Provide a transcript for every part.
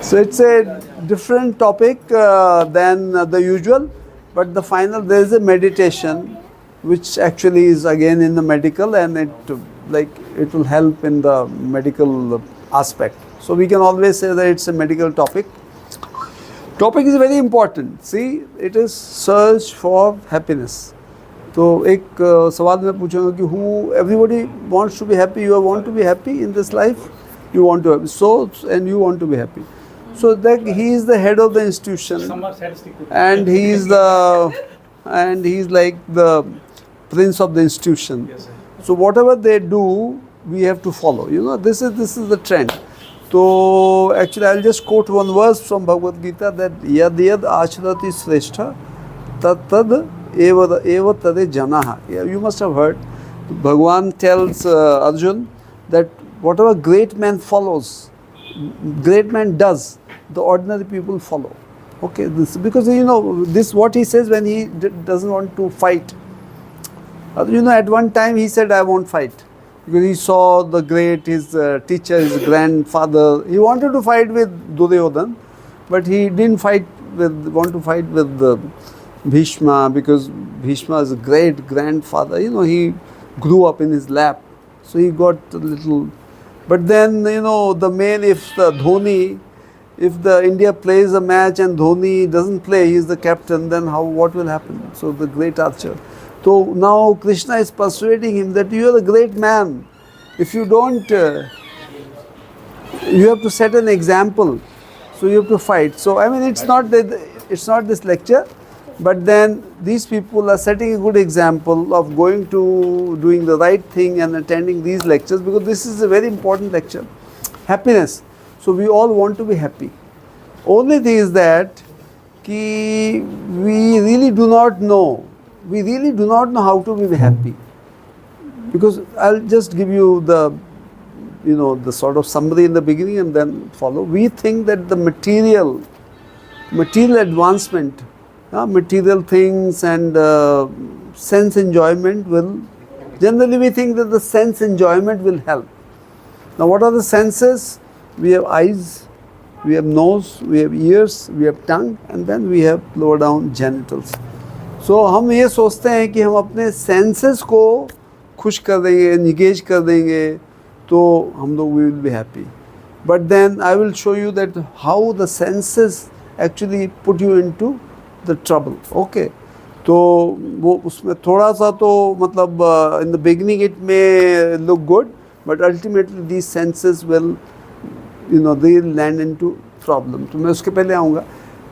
So it's a different topic than the usual, but the final there is a meditation, which actually is again in the medical, and it will help in the medical aspect. So we can always say that it's a medical topic. Topic is very important. See, it is search for happiness. तो एक सवाल मैं पूछूंगा कि who everybody wants to be happy. You want to be happy in this life. You want to and you want to be happy. So that he is the head of the institution, and he is like the prince of the institution. Yes, sir. So whatever they do, we have to follow. You know, this is the trend. So actually, I'll just quote one verse from Bhagavad Gita that yad yad acharati shrestha tad eva tade janaha. Yeah, you must have heard. Bhagwan tells Arjun that whatever great man follows, great man does, the ordinary people follow. Okay, this because you know this what he says when he doesn't want to fight. You know, at one time he said, "I won't fight," because he saw the great, his teacher, his grandfather. He wanted to fight with Duryodhan, but he didn't want to fight with Bhishma, because Bhishma is a great grandfather. You know, he grew up in his lap, so he got a little. But then, you know, if the India plays a match and Dhoni doesn't play, he is the captain, then what will happen? So the great archer. So now Krishna is persuading him that you are a great man. If you don't, you have to set an example. So you have to fight. So I mean, it's not this lecture, but then these people are setting a good example of doing the right thing and attending these lectures, because this is a very important lecture. Happiness. So we all want to be happy. Only thing is that we really do not know. We really do not know how to be happy. Because I'll just give you the sort of summary in the beginning and then follow. We think that the material advancement, material things and sense enjoyment generally we think that the sense enjoyment will help. Now what are the senses? We have eyes, we have nose, we have ears, we have tongue, and then we have lower down genitals. So हम ये सोचते हैं कि हम अपने senses को खुश कर देंगे, engage कर देंगे, तो हम लोग we will be happy. But then I will show you that how the senses actually put you into the trouble. Okay. तो वो उसमें थोड़ा सा तो मतलब in the beginning it may look good, but ultimately these senses will they land into problem. तो मैं उसके पहले आऊँगा,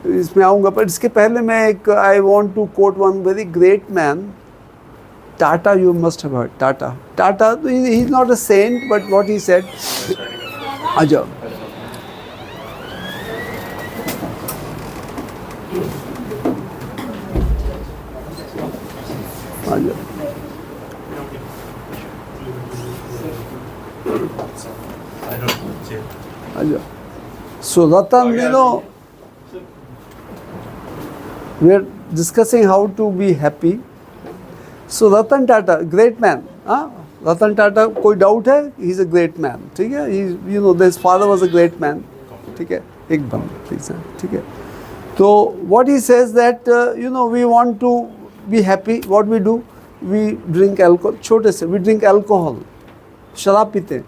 इसमें आऊँगा, पर इसके पहले मैं I want to quote one very great man, Tata. You must have heard Tata. Tata, he is not a saint, but what he said. आ जाओ. आ जाओ. So Ratan, we are discussing how to be happy. So Ratan Tata, great man. Ratan Tata, कोई doubt है? He is a great man. ठीक है? His father was a great man. ठीक है? एक बंद, please. ठीक है? So what he says that we want to be happy. What we do? We drink alcohol. छोटे से, we drink alcohol. शराब पीते हैं.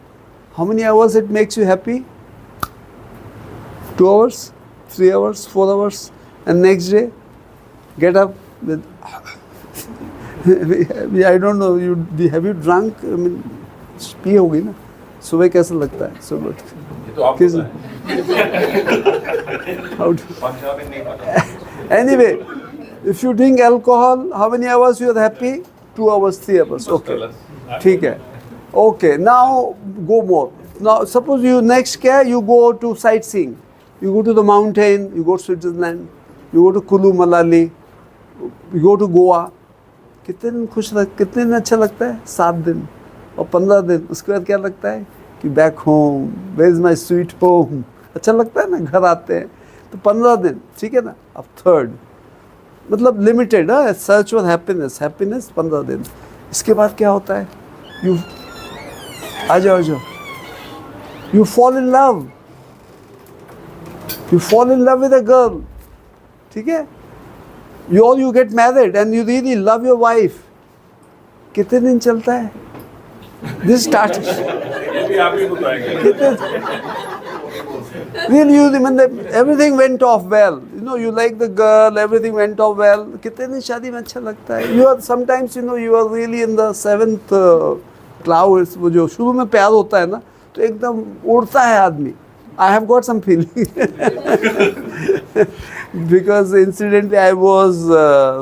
How many hours it makes you happy? 2 hours, 3 hours, 4 hours, and next day, get up with. I don't know. Have you drunk? I mean, P होगी ना. सुबह कैसा लगता है? सुबह. ये तो आपको है. Anyway, if you drink alcohol, how many hours you are happy? 2 hours, 3 hours. Okay. ठीक है. Okay. Now go more. Now suppose you next you go to sightseeing. You go to the mountain. You go to Switzerland. You go to Kulu Manali. You go to Goa. कितने दिन अच्छा लगता है? 7 दिन और 15 दिन. उसके बाद क्या लगता है कि back home, where is my sweet home. अच्छा लगता है ना, घर आते हैं. तो 15 दिन, ठीक है ना. अब थर्ड मतलब लिमिटेड है, सर्च फॉर हैप्पीनेस. 15 दिन. इसके बाद क्या होता है? यू आ जाओ You fall in love. You fall in love with a girl. ठीक है? You get married and you really love your wife. कितने दिन चलता है? This started. Really, everything went off well. You like the girl, everything went off well. कितने दिन शादी में अच्छा लगता है? You are sometimes, you are really in the seventh clouds. वो जो शुरू में प्यार होता है ना, तो एकदम उड़ता है आदमी. I have got some feeling because incidentally I was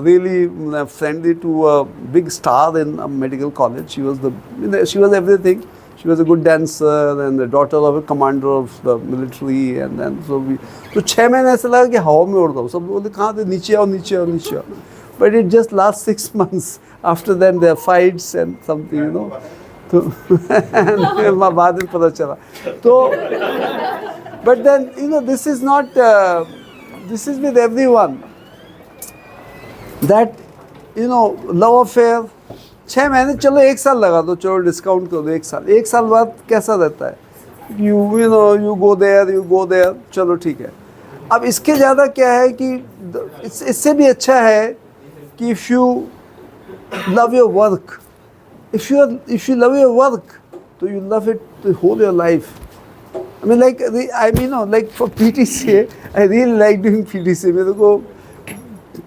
really friendly to a big star in a medical college. She was everything. She was a good dancer and the daughter of a commander of the military. And then so 6 महीने ऐसा लगा कि हवा में उड़ रहा हूँ. सब बोलते कहाँ थे? नीचे आओ, नीचे आओ, नीचे आओ. But it just lasts 6 months. After that there are fights and something, तो बाद में पता चला. तो but then this is not this is with everyone that love affair 6 महीने, चलो 1 साल लगा दो, चलो डिस्काउंट कर दो 1 साल बाद कैसा रहता है? you go there, चलो ठीक है. अब इसके ज़्यादा क्या है कि इससे भी अच्छा है कि if you love your work, if you love your work, so you love it the whole your life. I mean, like for PTCA, I really like doing PTCA. मेरे को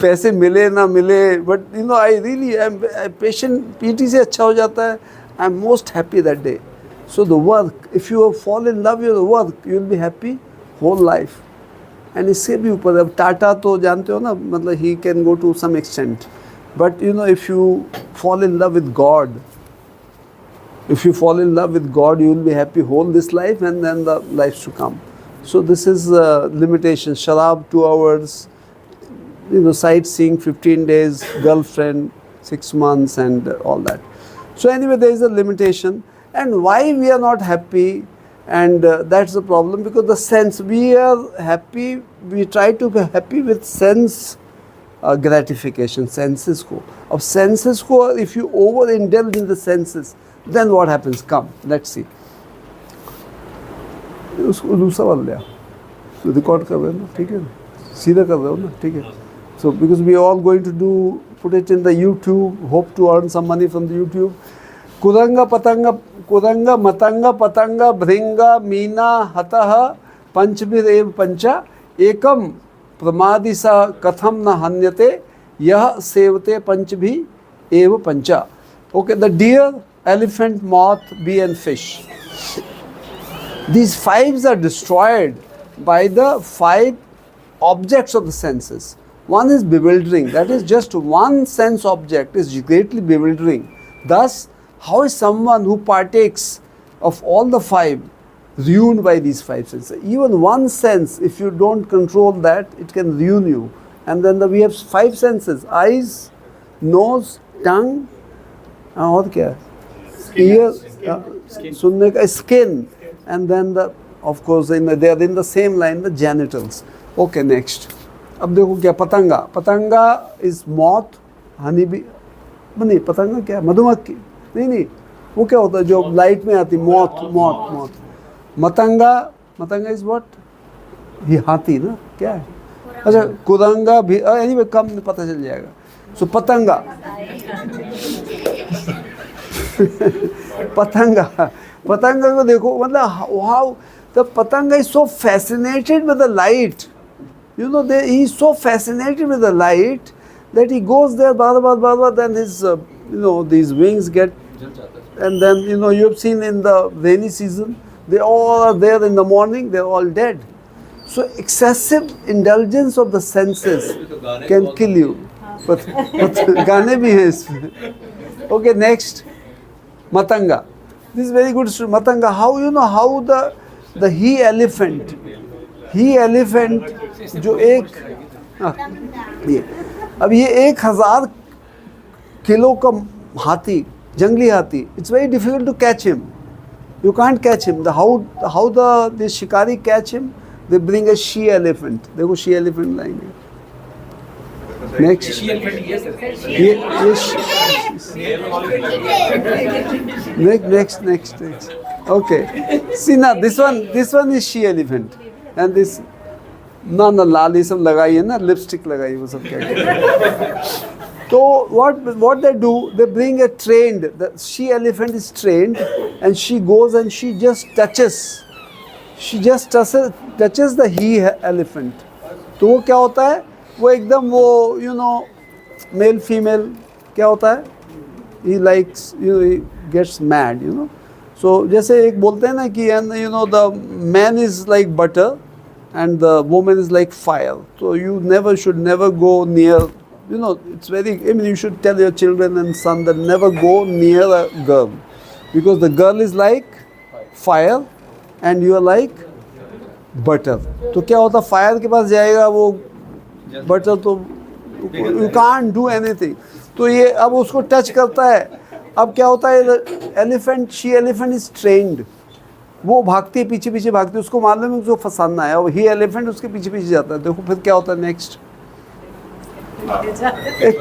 पैसे मिले ना मिले, but I really am patient. PTCA अच्छा हो जाता है. I'm most happy that day. So the work, if you fall in love with the work, you will be happy whole life. And इससे भी ऊपर, अब टाटा तो जानते हो ना, मतलब he can go to some extent. But if you fall in love with God, if you fall in love with God, you will be happy whole this life and then the lives to come. So this is limitation. Sharab 2 hours, sightseeing 15 days, girlfriend 6 months and all that. So anyway, there is a limitation. And why we are not happy, and that's the problem, because the sense, we are happy, we try to be happy with sense gratification, senses ko. Of senses ko, if you over-indulge in the senses, then what happens? Come, let's see. उसको दूसरा वाला लिया, record कर रहे हो ना, ठीक है, सीधा कर रहे हो ना, ठीक है. So because we are all going to put it in the YouTube, hope to earn some money from the YouTube. Kudanga matanga patanga bhringa meena hataha panchbir ev pancha ekam pramadisa katham na hanyate yah sevate panchbhi ev pancha. Okay, the deer, elephant, moth, bee and fish. These 5s are destroyed by the 5 objects of the senses. One is bewildering, that is just one sense object is greatly bewildering. Thus, how is someone who partakes of all the 5 ruined by these 5 senses? Even one sense, if you don't control that, it can ruin you. And then we have 5 senses: eyes, nose, tongue, और क्या? Ear, सुनने का, skin, and then of course they are in the same line, the genitals. Okay, next. अब देखो क्या, पतंगा is moth, honey bee, नहीं पतंगा क्या, मधुमक्खी, नहीं वो क्या होता है जो लाइट में आती, moth. Matanga is what? ये हाथी ना, क्या है? अच्छा, कुरंगा भी, anyway कम पता चल जाएगा. So पतंगा को देखो, मतलब how the patanga is so fascinated with the light. He is so fascinated with the light that he goes there, then his these wings get, and then you have seen in the rainy season, they all are there in the morning, they are all dead. So excessive indulgence of the senses can kill you. But गाने भी हैं इसमें. Okay, next. Matanga. This is very good story. Matanga, how the he elephant जो एक, अब ये 1000 kilo का हाथी, जंगली हाथी, it's very difficult to catch him. You can't catch him. How the shikari catch him? They bring a she elephant. देखो she elephant लाएंगे. Next. Next. Okay. See now, this one is she elephant, and this ना लाल ये सब लगाई है ना, lipstick लगाई वो सब क्या कहते हैं. So what they do, they bring a trained, the she elephant is trained, and she goes and she just touches the he elephant. तो वो क्या होता है, वो एकदम वो मेल फीमेल क्या होता है, he likes, he gets mad, So जैसे एक बोलते हैं ना कि the man is like butter and the woman is like fire. So you should never go near, it's very, you should tell your children and son that never go near a girl, because the girl is like fire and you are like butter. तो क्या होता, fire के पास जाएगा वो butter, तो you can't do anything. तो ये अब उसको टच करता है. अब क्या होता है, elephant, she elephant is trained, वो भागती है, पीछे पीछे भागती है, उसको मालूम है उसको फंसाना है, और ही एलिफेंट उसके पीछे पीछे जाता है. देखो फिर क्या होता है नेक्स्ट, एक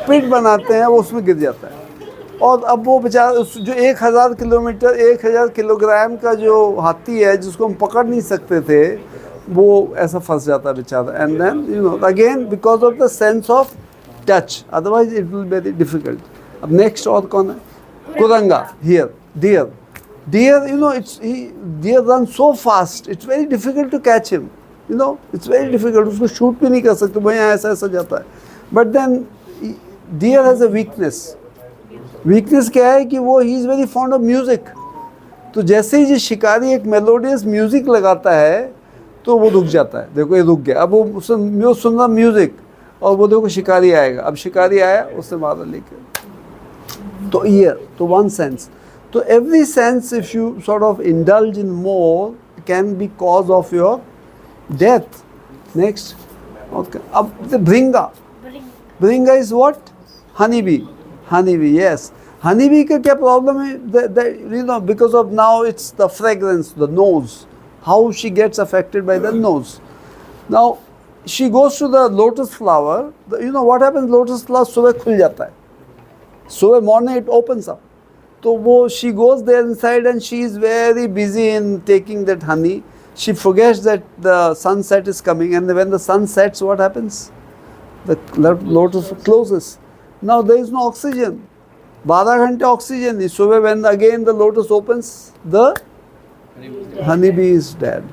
पिट बनाते हैं, वो उसमें गिर जाता है. और अब वो बेचारा जो 1000 किलोग्राम का जो हाथी है जिसको हम पकड़ नहीं सकते थे, वो ऐसा फंस जाता है बेचारा. And then again because of the sense of touch, otherwise it will be very difficult. अब नेक्स्ट और कौन है, कुरंगा, here deer, it's deer run so fast, it's very difficult to catch him, it's very difficult. उसको shoot भी नहीं कर सकते, वो यहाँ ऐसा जाता है. But then deer has a weakness क्या है कि वो he is very fond of music. तो जैसे ही जो शिकारी एक मेलोडियस म्यूजिक लगाता है तो वो रुक जाता है. देखो ये रुक गया, अब वो सुन रहा म्यूजिक, और वो देखो शिकारी आएगा. अब शिकारी आया, उससे मारा लेके. तो ईयर, तो वन सेंस. तो every sense if you sort of indulge in more can be cause of your death. Next, okay. अब द भृंगा is what, honey bee. Yes, honey bee का क्या प्रॉब्लम है, because of now it's the fragrance, the nose, how she gets affected by the nose. Now she goes to the lotus flower. What happens, lotus flower सुबह खुल जाता है, सुबह morning it opens up. तो वो she goes there inside and she is very busy in taking that honey. She forgets that the sunset is coming, and when the sun sets, what happens? The lotus closes. Now there is no oxygen. 12 घंटे oxygen नहीं. सुबह when again the lotus opens, the honeybee is dead.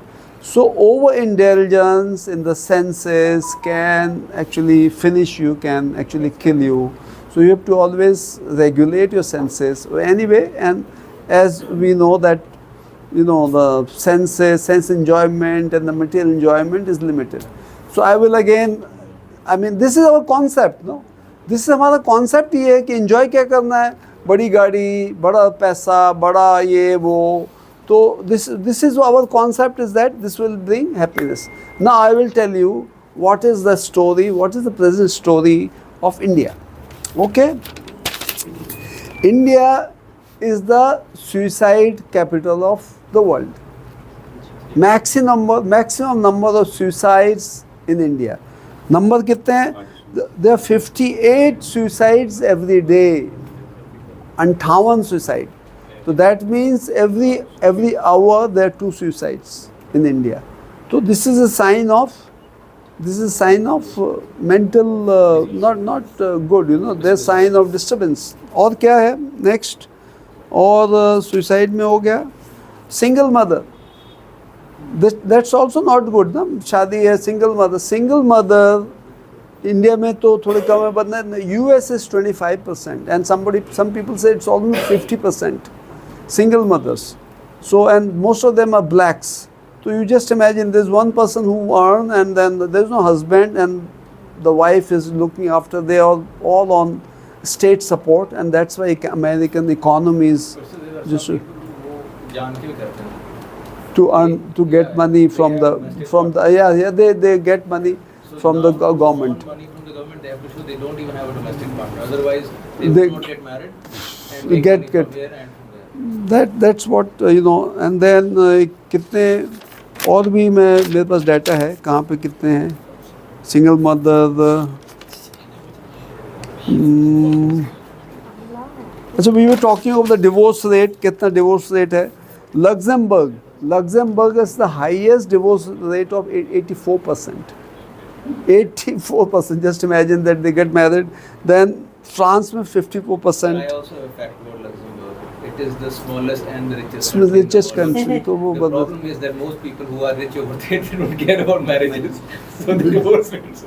So overindulgence in the senses can actually finish you, can actually kill you. So you have to always regulate your senses anyway. And as we know that the sense enjoyment and the material enjoyment is limited. So I will again, this is our concept, no? This is हमारा concept ये है कि enjoy क्या करना है, बड़ी गाड़ी, बड़ा पैसा, बड़ा ये वो. So this is our concept, is that this will bring happiness. Now I will tell you what is the story, what is the present story of India. Okay, India is the suicide capital of the world. Maximum number of suicides in India. Number कितने हैं? There are 58 suicides every day. 58 suicide. So that means every hour there are 2 suicides in India. So this is a sign of mental not good, there's sign of disturbance. और क्या है next? और suicide में हो गया single mother. That's also not good, ना. शादी है, single mother इंडिया में तो थोड़े कम है, but US is 25%, and some people say it's almost 50%. Single mothers. So, and most of them are blacks. So you just imagine there's one person who earn, and then there's no husband, and the wife is looking after. They are all on state support, and that's why American economy is just to earn, to get money from the they get money from the government. Money from the government, they have to show they don't even have a domestic partner. Otherwise, they will not get married and make money from here and from there. That's what and then कितने और भी मेरे पास data है कहाँ पे कितने हैं single mother. अच्छा, we were talking of the divorce rate. कितना divorce rate है? Luxembourg is the highest divorce rate of 84%. 84%. Just imagine that they get married. Then France with 54%. I also have a fact about Luxembourg. It is the smallest and the richest. Richest country. country. तो वो The बदल. problem is that most people who are rich over there, they don't care about marriages. So the divorce rates.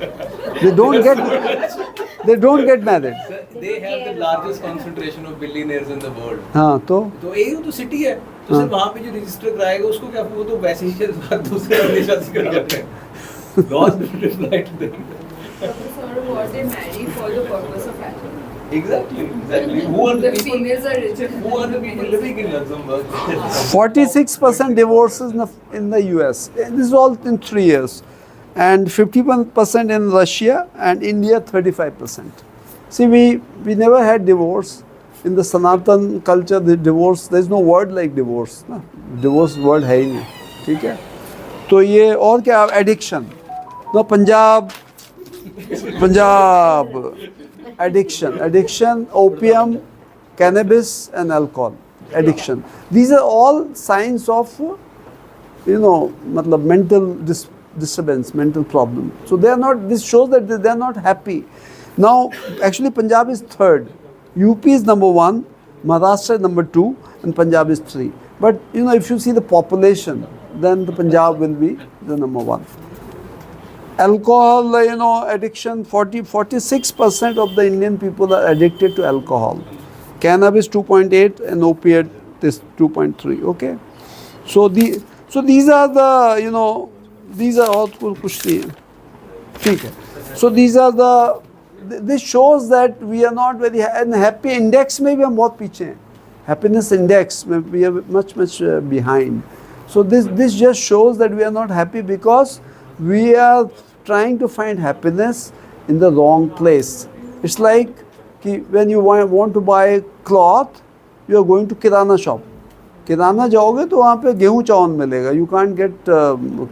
They don't get married. They have the largest concentration of billionaires in the world. हाँ तो यही तो city है. तो सिर्फ वहाँ पे जो रजिस्टर कराएगा उसको क्या, वो तो वैसे ही दूसरे बंदे शादी कर जाते हैं. Laws don't apply to them. Sort of what they marry for the purpose of matrimony. Exactly. Who are the The people? females are richer. Who are the people living in Luxembourg? 46% divorces in the US. This is all in 3 years. And 51% in Russia, and India 35%. See, we never had divorce. In the Sanatan culture, the divorce, there is no word like divorce. ना? Divorce word है ही नहीं. ठीक है? तो ये और क्या, addiction. No, Punjab, addiction, opium, cannabis and alcohol. Addiction. These are all signs of, मतलब mental disturbance, mental problem. So they are not, this shows that they are not happy. Now, actually Punjab is third. UP is number 1, Maharashtra is number 2 and Punjab is 3. But if you see the population, then the Punjab will be the number 1. Alcohol, addiction, 46% of the Indian people are addicted to alcohol. Cannabis 2.8 and opiate is 2.3. Okay, so these are the these are all कुछ नहीं है. ठीक है. So these are this shows that we are not very and happy index में भी हम बहुत पीछे हैं. Happiness index में we are much behind. So this just shows that we are not happy because we are trying to find happiness in the wrong place. It's like when you want to buy cloth, you are going to kirana shop. किराना जाओगे तो वहाँ पे गेहूँ चावल मिलेगा. You can't get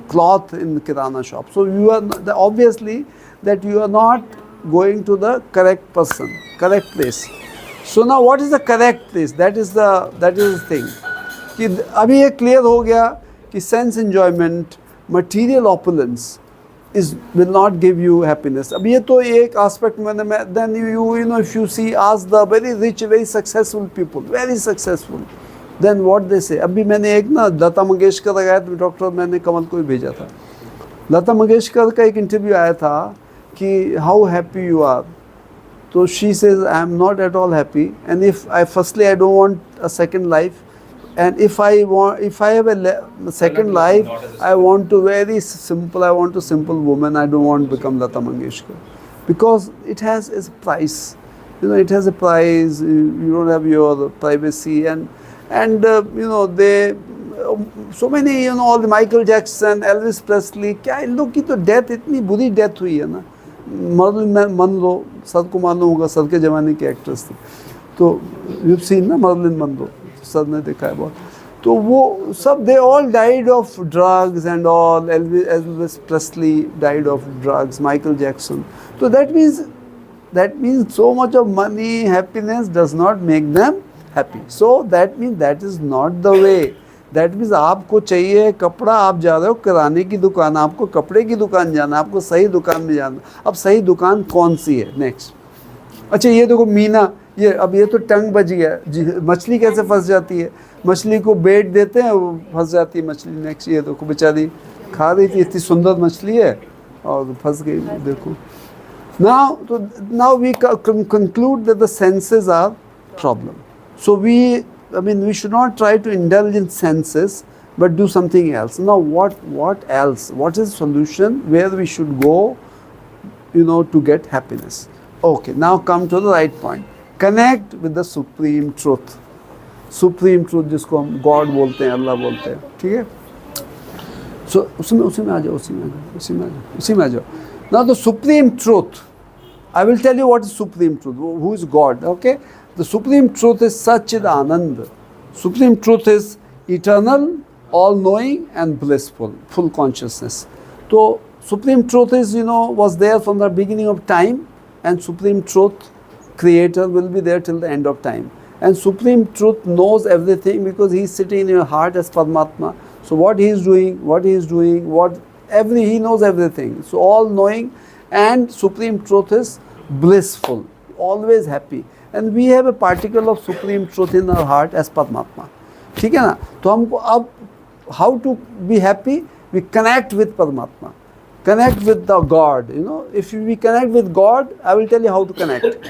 cloth in kirana shop. So you are obviously that you are not going to the correct place. So now what is the correct place? That is the thing. कि अभी ये clear हो गया कि sense enjoyment, material opulence will not give you happiness. अब ये तो एक aspect में then if you see, ask the very rich, very successful people, very successful, then what they say. अभी मैंने एक लता मंगेशकर लगाया तो डॉक्टर मैंने कमल को ही भेजा था. लता मंगेशकर का एक इंटरव्यू आया था कि how happy you are. So she says I am not at all happy, and firstly I don't want a second life. And if I have a second life, I want to very simple. I want a simple woman. I don't want to become Lata Mangeshkar, because it has its price. It has a price. You don't have your privacy, and they so many all the Michael Jackson, Elvis Presley. क्या इन लोग की तो death इतनी बुरी death हुई है ना. Marilyn Monroe, sir को मालूम होगा, सर के ज़माने की एक्ट्रेस थी. तो you've seen ना Marilyn Monroe. सर ने देखा है बहुत. तो वो सब they all died of drugs and all. Elvis Presley died of drugs. Michael Jackson. So that means so much of money, happiness does not make them happy. So that means that is not the way. That means आपको चाहिए कपड़ा, आप जा रहे हो किराने की दुकान, आपको कपड़े की दुकान जाना, आपको सही दुकान में जाना. अब सही दुकान कौन सी है? नेक्स्ट. अच्छा ये देखो मीना, ये तो टंग बज गया. मछली कैसे फंस जाती है? मछली को बेट देते हैं, वो फंस जाती है मछली. नेक्स्ट ये देखो बेचारी खा रही थी, इतनी सुंदर मछली है और फंस गई. देखो. Now we conclude that the senses are problem. So we should not try to indulge in senses, but do something else. Now what else? What is the solution? Where we should go, to get happiness? Okay, now come to the right point. Connect with the supreme truth. Supreme truth जिसको हम God बोलते हैं, अल्लाह बोलते हैं. ठीक है? So उसी में आ जाओ. Now the supreme truth. I will tell you what is supreme truth. Who is God? Okay? The supreme truth is Satchid Anand. Supreme truth is eternal, all-knowing and blissful, full consciousness. So supreme truth is, was there from the beginning of time, and supreme truth, creator, will be there till the end of time. And Supreme Truth knows everything because he is sitting in your heart as Paramatma. So what he is doing, he knows everything. So all knowing, and Supreme Truth is blissful, always happy. And we have a particle of Supreme Truth in our heart as Paramatma. ठीक है ना? तो हमको अब how to be happy? We connect with Paramatma. Connect with the God. You know, if we connect with God, I will tell you how to connect.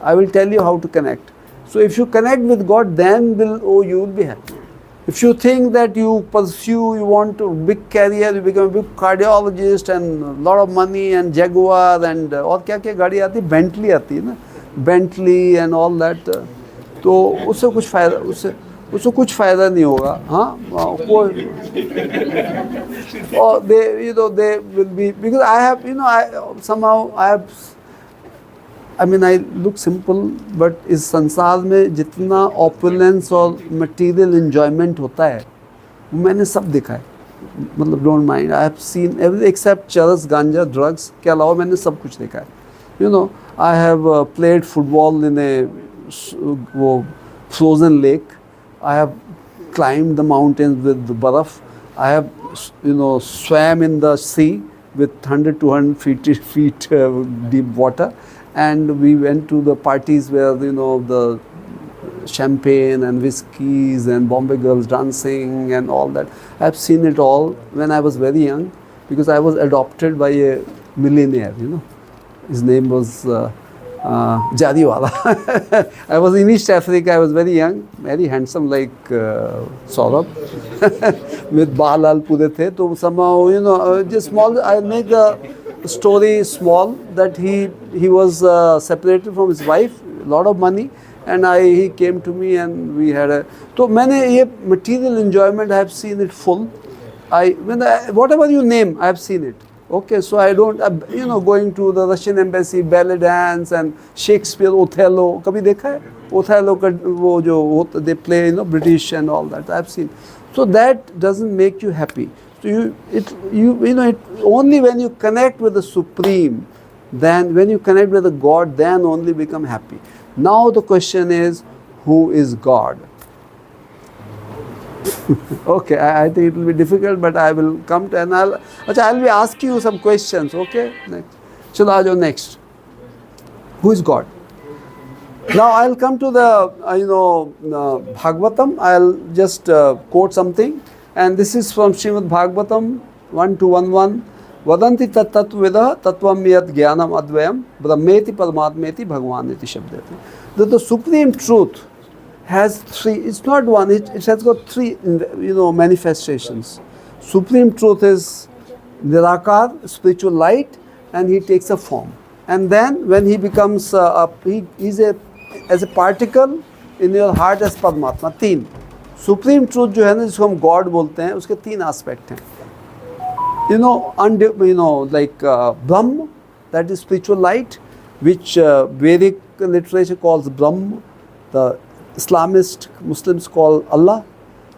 I will tell you how to connect. So if you connect with God, then you will be happy. If you think that you want a big career, you become a big cardiologist and a lot of money and Jaguar and और क्या क्या गाड़ी आती है, Bentley आती है ना, Bentley and all that, तो उससे कुछ फायदा नहीं होगा, हाँ, or they will be, because I have, I mean I look simple, but इस संसार में जितना opulence और material enjoyment होता है, मैंने सब देखा है, मतलब don't mind, I have seen everything except चरस, गांजा, drugs के अलावा मैंने सब कुछ देखा है. I have played football in a frozen lake. I have climbed the mountains with the baraf. I have, swam in the sea with 100-200 feet deep water. And we went to the parties where, the champagne and whiskeys and Bombay girls dancing and all that. I have seen it all when I was very young, because I was adopted by a millionaire, His name was Jariwala. I was in East Africa, I was very young, very handsome like Saurabh. With Balal Pure the. So somehow, just small, I make the story small, that he was separated from his wife, a lot of money, and he came to me and we had a. So many material enjoyment, I have seen it full. Whatever you name, I have seen it. Okay, so I don't, going to the Russian embassy, ballet dance and Shakespeare, Othello. Kabhi dekha hai? Othello ka wo jo they play, British and all that. I've seen. So that doesn't make you happy. So it only when you connect with the Supreme, then when you connect with the God, then only become happy. Now the question is, who is God? Okay, I think it will be difficult, but I will come to, and I'll be asking you some questions. Okay, next. Chalo, next. Who is God? Now I'll come to the Bhagavatam. I'll just quote something, and this is from Srimad Bhagavatam 1:2-1:1. Vadanti tat tattvavidah tattvam yat jnanam advayam brahmeti paramatmeti bhagwaneti shabdeti. The Supreme Truth has three, it's not one, it has got three manifestations. Supreme Truth is Nirakar, spiritual light, and he takes a form. And then when he becomes as a particle in your heart as Paramatma. तीन Supreme Truth जो है ना, जिसको हम God बोलते हैं, उसके तीन aspect हैं. Like Brahm, that is spiritual light, which Vedic literature calls Brahm, the Islamist Muslims call Allah,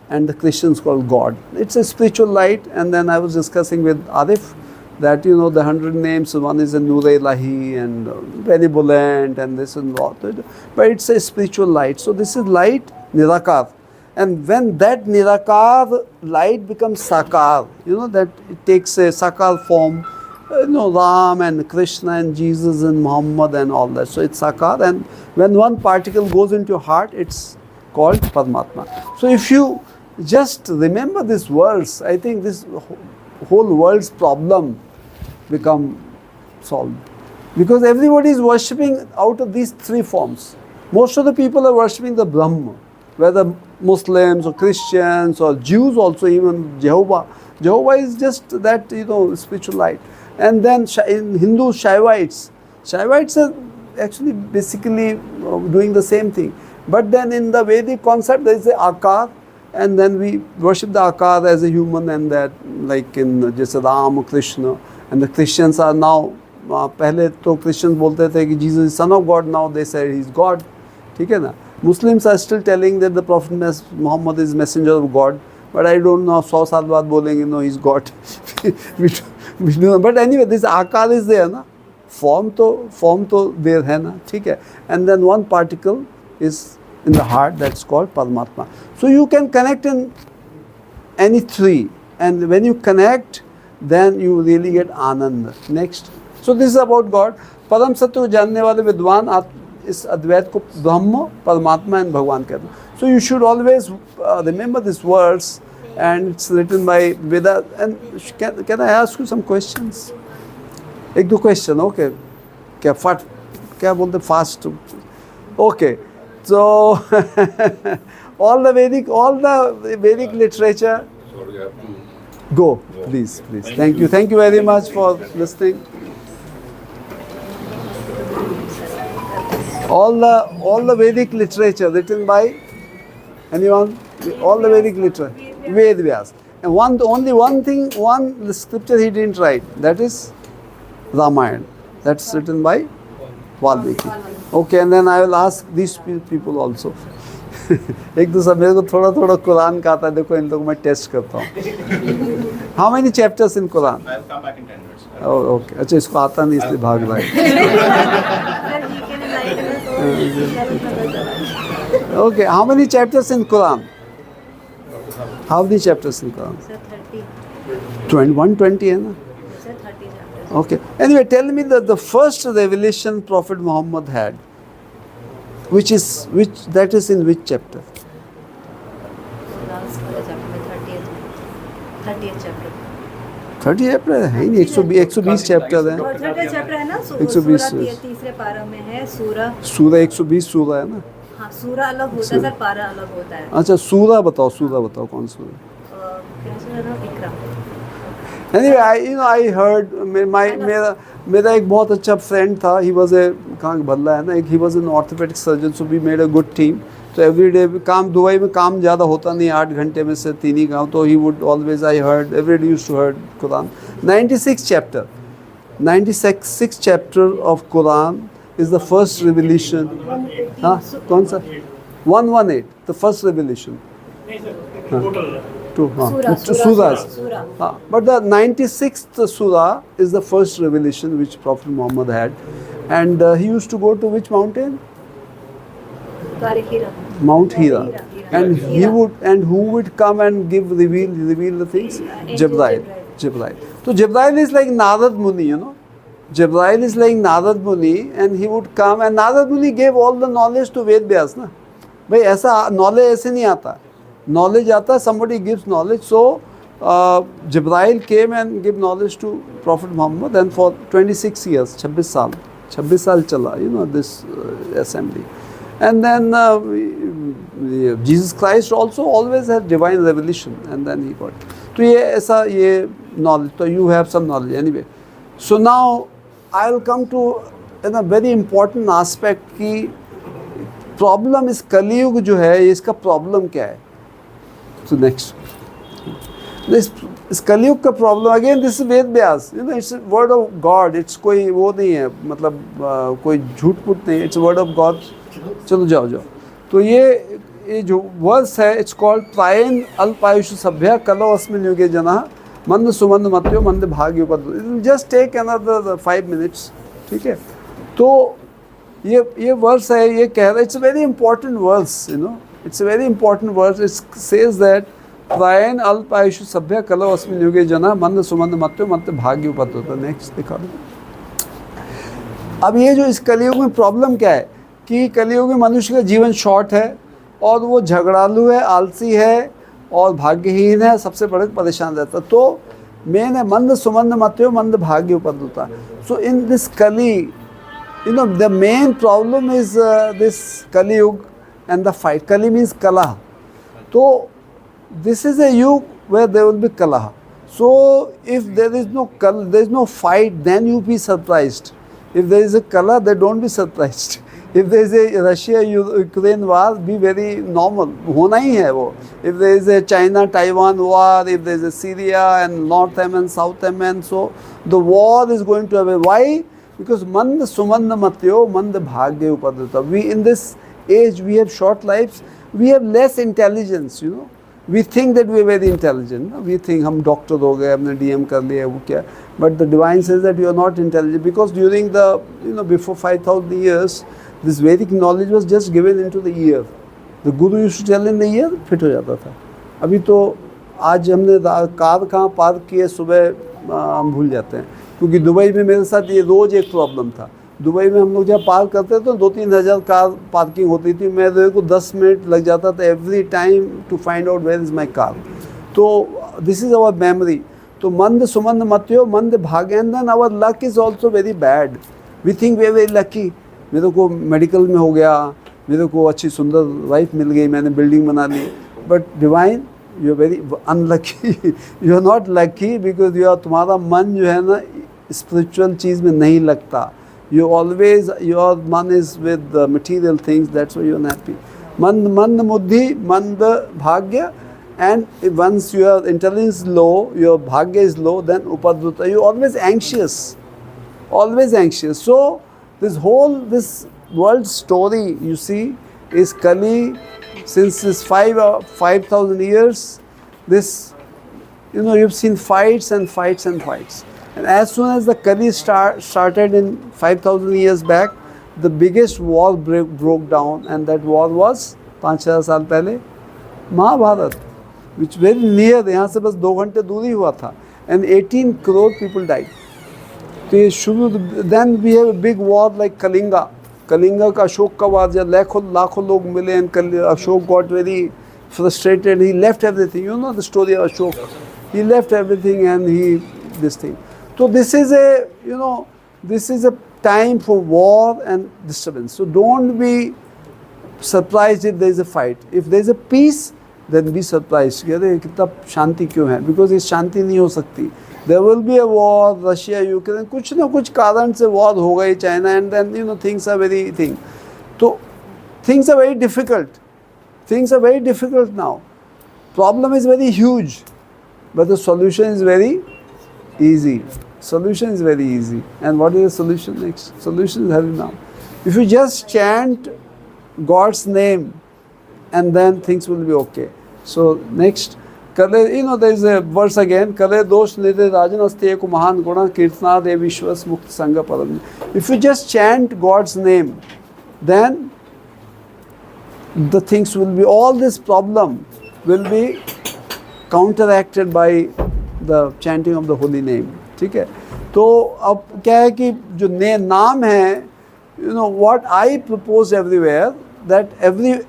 and the Christians call God. It's a spiritual light. And then I was discussing with Arif that the 100 names, one is a Nur-e-Ilahi and benevolent and this and that, but it's a spiritual light. So this is light, Nirakar. And when that Nirakar light becomes Sakar, that it takes a Sakar form, Ram and Krishna and Jesus and Muhammad and all that. So it's Sakar, and when one particle goes into your heart, it's called Paramatma. So if you just remember this verse, I think this whole world's problem become solved. Because everybody is worshipping out of these three forms. Most of the people are worshipping the Brahma, whether Muslims or Christians or Jews also, even Jehovah. Jehovah is just that, spiritual light. And then in Hindu, Shaivites are actually basically doing the same thing. But then in the Vedic concept, there is a Akar, and then we worship the Akar as a human, and that like in just Ram, Krishna, and the Christians are now, पहले तो Christians बोलते थे कि Jesus is son of God, now they say he's God, ठीक है ना? Muslims are still telling that the Prophet Muhammad is messenger of God, but I don't know, 100 साल बाद बोलेंगे he's God. But anyway, this Akar is there, na? Form to there है ना, ठीक है? And then one particle is in the heart, that's called Paramatma. So you can connect in any three, and when you connect, then you really get Anand. Next. So this is about God. परम सत्य को जानने वाले विद्वान इस अद्वैत को ब्रह्म, परमात्मा and भगवान कहते हैं. So you should always remember this verse, and it's written by Veda. And can I ask you some questions? एक दो question, okay? क्या बोलते fast? Okay. So all the Vedic literature. So you have to Go, please. Thank you very much for listening. All the Vedic literature written by anyone? All the Vedic literature, Ved Vyas. And only one scripture he didn't write. That is Ramayana. That's written by Valmiki. Okay, and then I will ask these people also. एक दूसरा मेरे को थोड़ा कुरान का आता है. देखो इन लोगों मैं टेस्ट करता हूँ. How many chapters in Quran? I'll come back in 10 minutes. Oh, okay. अच्छा इसको आता नहीं इसलिए भाग रहा है. Okay, how many chapters in Quran? How many chapters in Quran? Sir, 30. 120 है ना? Sir, 30 chapters. Okay. Anyway, tell me the first revelation Prophet Muhammad had, which that is in which chapter? Last वाले chapter में 30th chapter. 30 chapter है ही नहीं. 120 chapter है. और 30th chapter है ना. 120 सूरह तीसरे पारा में है. सूरह 120 सूरह है ना. हाँ, सूरह अलग होता है सर, पारा अलग होता है. अच्छा सूरह बताओ कौन सूरह? क्या सूरह ना? विक्रम. Anyway, I heard मेरा एक बहुत अच्छा फ्रेंड था. He was a कहाँ बदला है ना. He was an orthopedic surgeon, so we made a good team. तो एवरी डे काम दुबई में काम ज़्यादा होता नहीं. 8 घंटे में से 3 ही काम. तो he would always, I heard every day used to heard Quran. 96 chapter of Quran is the first revelation. हाँ कौन सा? 118 the first revelation. Two surahs. But the 96th surah is the first revelation which Prophet Muhammad had, and he used to go to which mountain? Mount Hira. And who would come and reveal the things? Jibreel. So Jibreel is like Narad Muni, Jibreel is like Narad Muni, and he would come, and Narad Muni gave all the knowledge to Ved Vyas ना. भाई ऐसा knowledge ऐसे नहीं आता. Knowledge आता, somebody gives knowledge. So Jibreel came and gave knowledge to Prophet Muhammad, and for 26 years, 26 साल चला, this assembly. And then Jesus Christ also always had divine revelation, and then he got. तो ये knowledge. So you have some knowledge anyway. So now I'll come to a very important aspect कि problem is कलयुग जो है, इसका problem क्या है? So next, this कलयुग का problem again. This is Ved Vyas. It's a word of God. It's कोई वो नहीं है, मतलब कोई झूठ फूट नहीं. It's a word of God. चलो जाओ. तो ये जो वर्स है, it's called प्रायेण अल्पायुष सभ्य कलो अस्मिन् युगे जना मंद सुमंद मत्यो मंद भाग्य पद. It will just take another 5 minutes. ठीक है. तो ये वर्स है, ये कह रहा है, it's a very important verse, it's a very important verse. It says that प्रायेण अल्पायुष सभ्य कलो अस्मिन् युगे जना मंद सुमंद मत्यो मंद भाग्य पद. नेक्स्ट दिखा दो. अब ये जो इस कलयुग में प्रॉब्लम क्या है कि कलयुग में मनुष्य का जीवन शॉर्ट है, और वो झगड़ालू है, आलसी है और भाग्यहीन है, सबसे बड़े परेशान रहता. तो मेन है मंद सुमंद मत्यो मंद भाग्य उपद्रुता. सो इन दिस कली, the main problem is this Kali Yuga and the fight. Kali means Kalaha. So this is a yuga where there will be Kalaha. So if there is no fight, then you be surprised. If there is a Kalaha, then don't be surprised. If there is a Russia-Ukraine war, be very normal. होना ही है वो. If there is a China-Taiwan war, if there is a Syria and North Yemen, South Yemen, so the war is going to happen. Why? Because mand sumand matyo mand bhagya upadrita. We in this age, we have short lives, we have less intelligence, We think that we are very intelligent. We think हम doctor हो गए, हमने DM कर लिया, वो क्या. But the divine says that you are not intelligent, because during the, before 5,000 years, this Vedic knowledge was just given into the ear. The guru used to tell in the ear, fit हो जाता था। अभी तो आज हमने car कहाँ park की है सुबह हम भूल जाते हैं, क्योंकि दुबई में मेरे साथ ये रोज़ एक प्रॉब्लम था। दुबई में हम लोग जब पार्क करते थे तो 2-3 हज़ार कार पार्किंग होती थी, मेरे को 10 मिनट लग जाता था every time to find out where is my car. तो दिस इज़ आवर मेमोरी। तो मंद सुमंद मत्यो मंद भाग्यंदन, our luck is also very bad. We think we are very lucky, मेरे को मेडिकल में हो गया, मेरे को अच्छी सुंदर वाइफ मिल गई, मैंने बिल्डिंग बना ली, but divine you are very unlucky. You are not lucky because तुम्हारा मन जो है ना स्पिरिचुअल चीज़ में नहीं लगता। You always, your man is with material things, that's why you're unhappy. Mand muddhi, mand bhagya, and once your intelligence is low, your bhagya is low, then upadruta, you're always anxious, always anxious. So this world story you see is Kali, since this 5,000 years. This, you've seen fights and fights and fights. And as soon as the Kali started in 5,000 years back, the biggest war broke down, and that war was 5,000 साल पहले Mahabharat, which very near, यहाँ से बस 2 घंटे दूरी हुआ था, and 18 crore people died. तो ये शुरू, then we have a big war like Kalinga. Kalinga का अशोक का वार, जब लाखों लोग मिले, and Ashok got very frustrated, he left everything. You know the story of Ashok. He left everything and he this thing. So this is a time for war and disturbance. So don't be surprised if there is a fight. If there is a peace, then be surprised. अरे कितना शांति क्यों है? Because ये शांति नहीं हो सकती. There will be a war, Russia, Ukraine, कुछ ना कुछ कारण से war हो गई, China, and then things are very thing. तो things are very difficult. Things are very difficult now. Problem is very huge, but the solution is very easy. Solution is very easy. And what is the solution next? Solution is having now. If you just chant God's name, and then things will be okay. So next, Kale, there is a verse again. Kale dosh nide rajan asti eko mahan guna kirtana de vishwas mukta sangha param. If you just chant God's name, then the things will be, all this problem will be counteracted by the chanting of the holy name. ठीक है? तो अब क्या है कि जो नाम है, what I propose everywhere, that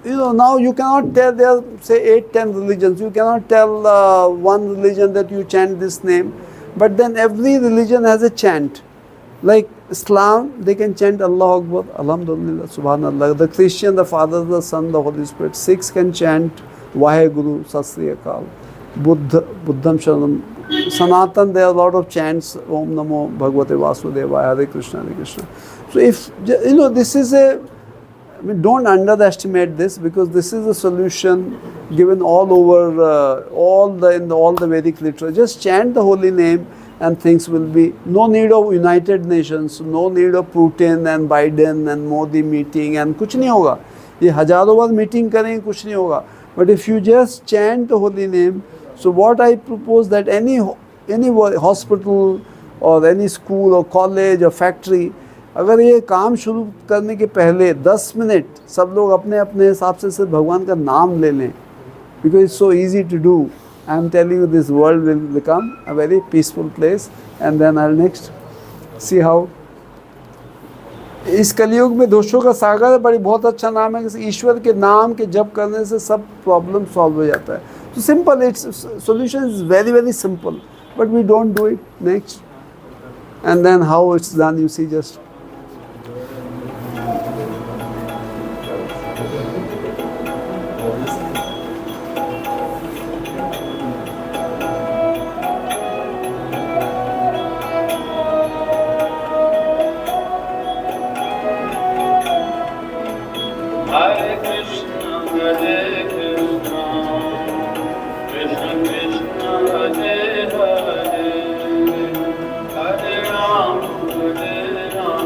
now you cannot tell, there are say 8-10 religions, you cannot tell one religion that you chant this name, but then every religion has a chant. Like Islam, they can chant Allah Akbar, Alhamdulillah, Subhanallah. The Christian, the Father, the Son, the Holy Spirit. Sikhs can chant Vaheguru, Sat Sri Akal. Buddham Sharanam. Sanatan, there are a lot of chants, Om Namo Bhagavate Vasudevaya, Hare Krishna, Hare Krishna. So if, this is don't underestimate this, because this is a solution given all over, all the Vedic literature. Just chant the holy name and things will be, no need of United Nations, no need of Putin and Biden and Modi meeting, and कुछ नहीं होगा. ये हजारों बार meeting करें, कुछ नहीं होगा. But if you just chant the holy name, so what I propose that any hospital or any school or college or factory, अगर ये काम शुरू करने के पहले 10 मिनट सब लोग अपने अपने हिसाब से सिर्फ भगवान का नाम ले लें, because it's so easy to do. I am telling you, this world will become a very peaceful place, and then I'll next see how. इस कलयुग में दोषों का सागर है, बड़ी बहुत अच्छा नाम है कि ईश्वर के नाम के जप करने से सब प्रॉब्लम सॉल्व हो जाता है. So simple, its solution is very, very simple, but we don't do it. Next, and then how it's done, you see, just. Hare Krishna, Hare Krishna, Krishna Krishna, Hare Hare, Hare Ram, Hare Ram.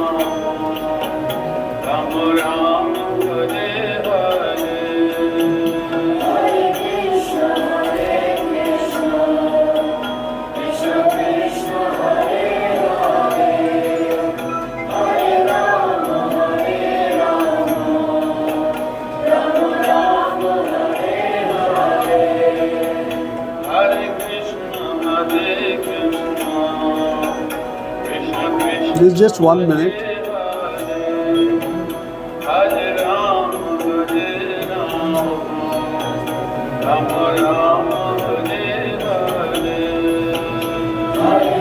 This is just 1 minute. Hare Ram, Ram Ram, Hare Hare. Hare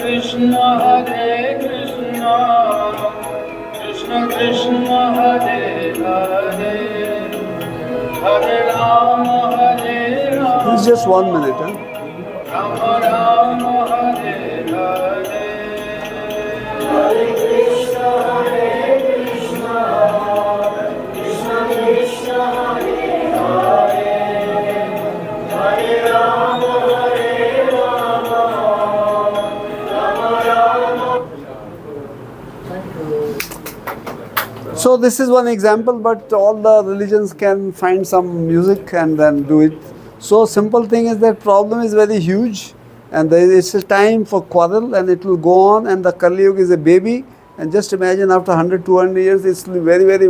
Krishna, Krishna Krishna, Hare Hare, Hare Rama, Hare Rama. This is just 1 minute. Huh? Rama Rama, Hare Hare. Hare Krishna, Krishna Krishna, Hare Hare, Hare Rama, Hare Rama, Rama Rama. So this is one example, but all the religions can find some music and then do it. So simple thing is that problem is very huge, and it's a time for quarrel, and it will go on, and the Kali Yuga is a baby, and just imagine after 100, 200 years, it's very, very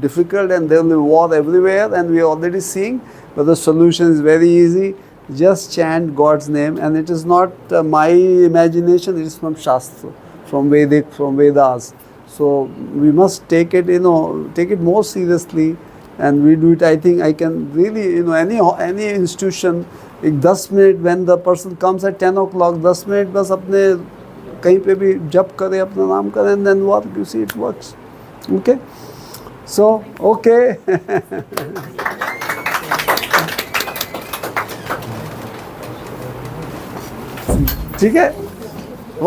difficult, and there will be war everywhere, and we are already seeing, but the solution is very easy. Just chant God's name, and it is not my imagination, it is from Shastra, from Vedic, from Vedas. So we must take it, take it more seriously, and we do it. I think I can really, any institution, 10 minute when the person comes at 10 o'clock, 10 minute बस अपने कहीं पे भी जप करे, अपना नाम करे, and then what you see it works. Okay, so okay. ठीक है.